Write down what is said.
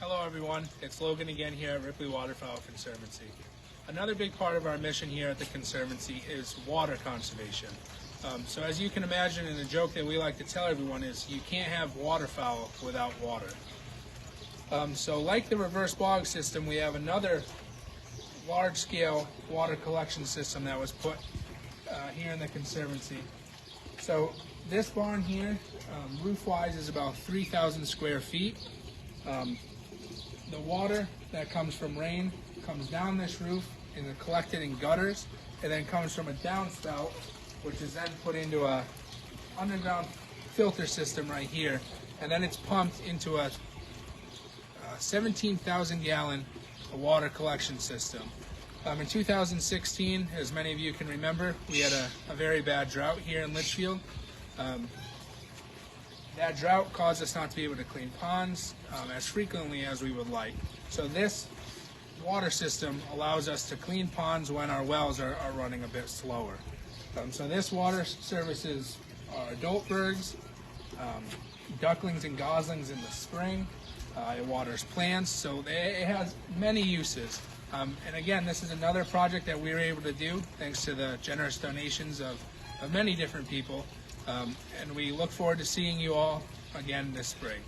Hello everyone, it's Logan again here at Ripley Waterfowl Conservancy. Another big part of our mission here at the Conservancy is water conservation. So as you can imagine, and a joke that we like to tell everyone is you can't have waterfowl without water. So like the reverse bog system, we have another large-scale water collection system that was put here in the Conservancy. So this barn here, roof-wise, is about 3,000 square feet. The water that comes from rain comes down this roof and is collected in gutters, and then comes from a downspout, which is then put into a underground filter system right here, and then it's pumped into a 17,000 gallon water collection system. In 2016, as many of you can remember, we had a very bad drought here in Litchfield. That drought caused us not to be able to clean ponds as frequently as we would like. So this water system allows us to clean ponds when our wells are running a bit slower. So this water services our adult birds, ducklings and goslings in the spring. It waters plants, so it has many uses. And again, this is another project that we were able to do thanks to the generous donations of many different people. And we look forward to seeing you all again this spring.